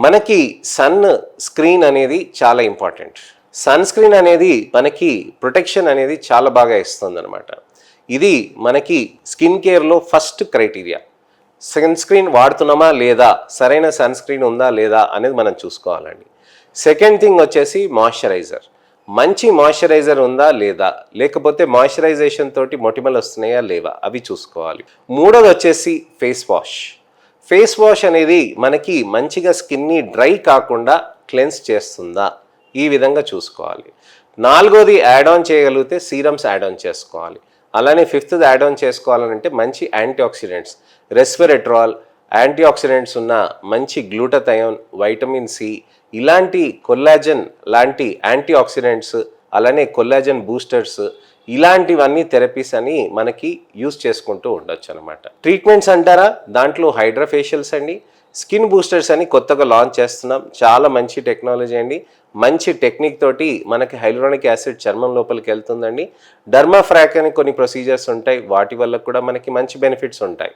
మనకి sun screen అనేది చాలా ఇంపార్టెంట్. సన్ స్క్రీన్ అనేది మనకి ప్రొటెక్షన్ అనేది చాలా బాగా ఇస్తుంది అనమాట. ఇది మనకి స్కిన్ కేర్లో ఫస్ట్ క్రైటీరియా. సన్ స్క్రీన్ వాడుతున్నామా లేదా, సరైన సన్ స్క్రీన్ ఉందా లేదా అనేది మనం చూసుకోవాలండి. సెకండ్ థింగ్ వచ్చేసి మాయిశ్చరైజర్. మంచి మాయిశ్చరైజర్ ఉందా లేదా, లేకపోతే మాయిశ్చరైజేషన్ తోటి మొటిమలు వస్తున్నాయా లేవా అవి చూసుకోవాలి. మూడోది వచ్చేసి ఫేస్ వాష్. ఫేస్ వాష్ అనేది మనకి మంచిగా స్కిన్ని డ్రై కాకుండా క్లెన్స్ చేస్తుందా, ఈ విధంగా చూసుకోవాలి. నాలుగోది యాడ్ ఆన్ చేయగలిగితే సీరమ్స్ యాడ్ ఆన్ చేసుకోవాలి. అలానే ఫిఫ్త్ది యాడ్ ఆన్ చేసుకోవాలంటే మంచి యాంటీ ఆక్సిడెంట్స్, రెస్వెరట్రాల్, యాంటీ ఆక్సిడెంట్స్ ఉన్న మంచి గ్లూటథయోన్, వైటమిన్ సి, ఇలాంటి కొల్లాజన్ లాంటి యాంటీ ఆక్సిడెంట్స్, అలానే కొల్లాజన్ బూస్టర్స్, ఇలాంటివన్నీ థెరపీస్ అని మనకి యూజ్ చేసుకుంటూ ఉండొచ్చు అనమాట. ట్రీట్మెంట్స్ అంటారా, దాంట్లో హైడ్రాఫేషియల్స్ అండి, స్కిన్ బూస్టర్స్ అని కొత్తగా లాంచ్ చేస్తున్నాం. చాలా మంచి టెక్నాలజీ అండి. మంచి టెక్నిక్ తోటి మనకి హైలూరానిక్ యాసిడ్ చర్మం లోపలికి వెళ్తుందండి. డర్మాఫ్రాక్ అని కొన్ని ప్రొసీజర్స్ ఉంటాయి, వాటి వల్ల కూడా మనకి మంచి బెనిఫిట్స్ ఉంటాయి.